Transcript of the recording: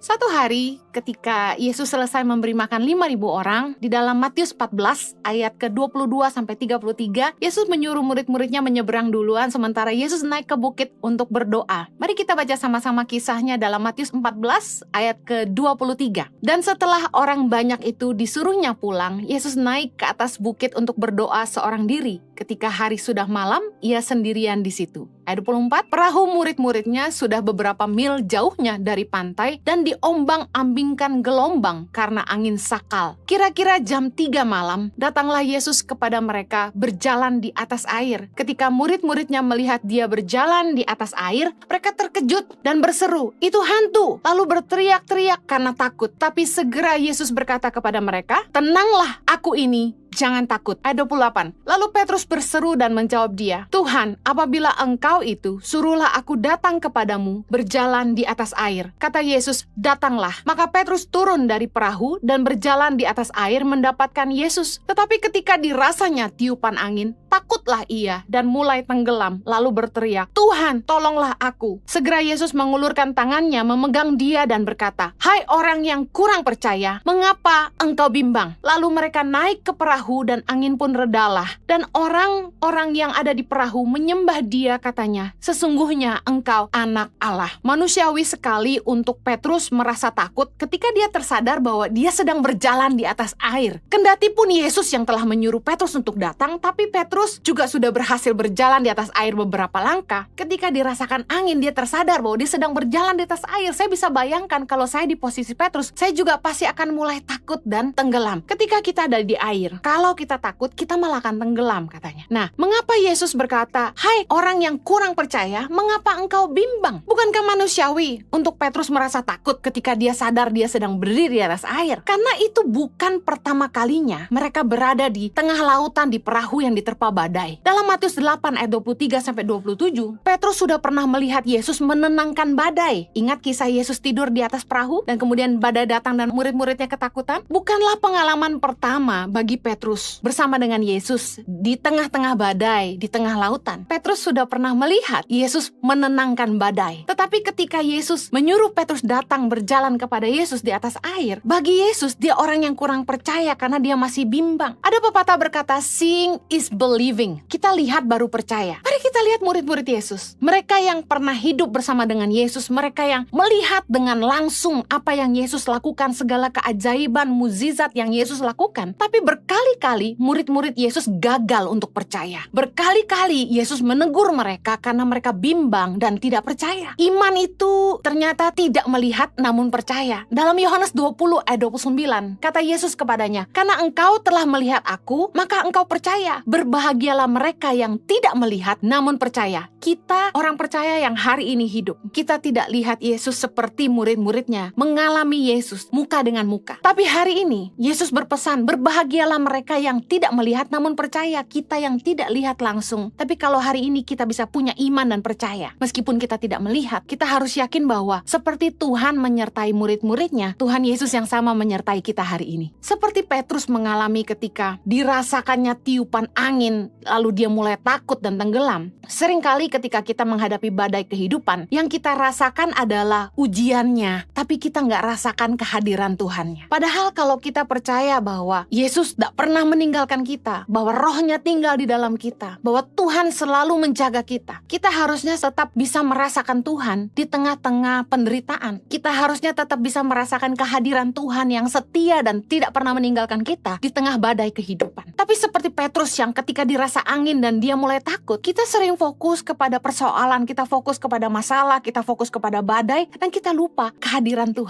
Suatu hari ketika Yesus selesai memberi makan 5.000 orang, di dalam Matius 14 ayat ke-22-33, Yesus menyuruh murid-muridnya menyeberang duluan sementara Yesus naik ke bukit untuk berdoa. Mari kita baca sama-sama kisahnya dalam Matius 14 ayat ke-23. Dan setelah orang banyak itu disuruhnya pulang, Yesus naik ke atas bukit untuk berdoa seorang diri. Ketika hari sudah malam, ia sendirian di situ. Ayat 24, perahu murid-muridnya sudah beberapa mil jauhnya dari pantai dan diombang-ambingkan gelombang karena angin sakal. Kira-kira jam 3 malam, datanglah Yesus kepada mereka berjalan di atas air. Ketika murid-muridnya melihat dia berjalan di atas air, mereka terkejut dan berseru, "Itu hantu!" Lalu berteriak-teriak karena takut. Tapi segera Yesus berkata kepada mereka, "Tenanglah, aku ini. Jangan takut." Ayat 28. Lalu Petrus berseru dan menjawab dia, "Tuhan, apabila Engkau itu, suruhlah aku datang kepadamu berjalan di atas air." Kata Yesus, "Datanglah." Maka Petrus turun dari perahu dan berjalan di atas air mendapatkan Yesus. Tetapi ketika dirasanya tiupan angin, takutlah ia dan mulai tenggelam, lalu berteriak, "Tuhan, tolonglah aku." Segera Yesus mengulurkan tangannya memegang dia dan berkata, "Hai orang yang kurang percaya, mengapa engkau bimbang?" Lalu mereka naik ke perahu dan angin pun redalah. Dan orang-orang yang ada di perahu menyembah dia, katanya, "Sesungguhnya engkau anak Allah." Manusiawi sekali untuk Petrus merasa takut ketika dia tersadar bahwa dia sedang berjalan di atas air. Kendati pun Yesus yang telah menyuruh Petrus untuk datang, tapi Petrus juga sudah berhasil berjalan di atas air beberapa langkah. Ketika dirasakan angin, dia tersadar bahwa dia sedang berjalan di atas air. Saya bisa bayangkan kalau saya di posisi Petrus, saya juga pasti akan mulai takut dan tenggelam. Ketika kita ada di air, kalau kita takut, kita malah akan tenggelam, katanya. Nah, mengapa Yesus berkata, "Hai orang yang kurang percaya, mengapa engkau bimbang?" Bukankah manusiawi untuk Petrus merasa takut ketika dia sadar dia sedang berdiri di atas air? Karena itu bukan pertama kalinya mereka berada di tengah lautan di perahu yang diterpa badai. Dalam Matius 8 ayat 23-27, Petrus sudah pernah melihat Yesus menenangkan badai. Ingat kisah Yesus tidur di atas perahu dan kemudian badai datang dan murid-muridnya ketakutan? Bukanlah pengalaman pertama bagi Petrus bersama dengan Yesus di tengah-tengah badai, di tengah lautan. Petrus sudah pernah melihat Yesus menenangkan badai. Tetapi ketika Yesus menyuruh Petrus datang berjalan kepada Yesus di atas air, bagi Yesus dia orang yang kurang percaya karena dia masih bimbang. Ada pepatah berkata, "Seeing is believing." Kita lihat baru percaya. Mari kita lihat murid-murid Yesus. Mereka yang pernah hidup bersama dengan Yesus, mereka yang melihat dengan langsung apa yang Yesus lakukan, segala keajaiban, mukjizat yang Yesus lakukan. Tapi berkali-kali murid-murid Yesus gagal untuk percaya. Berkali-kali Yesus menegur mereka karena mereka bimbang dan tidak percaya. Iman itu ternyata tidak melihat namun percaya. Dalam Yohanes 20 ayat 29, kata Yesus kepadanya, "Karena engkau telah melihat aku, maka engkau percaya. Berbahagialah mereka yang tidak melihat namun percaya." Kita orang percaya yang hari ini hidup, kita tidak lihat Yesus seperti murid-muridnya mengalami Yesus muka dengan muka. Tapi hari ini Yesus berpesan, berbahagialah mereka yang tidak melihat namun percaya. Kita yang tidak lihat langsung, tapi kalau hari ini kita bisa punya iman dan percaya, meskipun kita tidak melihat, kita harus yakin bahwa seperti Tuhan menyertai murid-muridnya, Tuhan Yesus yang sama menyertai kita hari ini. Seperti Petrus mengalami ketika dirasakannya tiupan angin, lalu dia mulai takut dan tenggelam. Seringkali ketika kita menghadapi badai kehidupan, yang kita rasakan adalah ujiannya, tapi kita nggak rasakan kehadiran Tuhannya. Padahal kalau kita percaya bahwa Yesus tidak pernah meninggalkan kita, bahwa Roh-Nya tinggal di dalam kita, bahwa Tuhan selalu menjaga kita, kita harusnya tetap bisa merasakan Tuhan di tengah-tengah penderitaan. Kita harusnya tetap bisa merasakan kehadiran Tuhan yang setia dan tidak pernah meninggalkan kita di tengah badai kehidupan. Tapi seperti Petrus yang ketika dirasa angin dan dia mulai takut, kita sering fokus kepada persoalan, kita fokus kepada masalah, kita fokus kepada badai, dan kita lupa kehadiran Tuhan.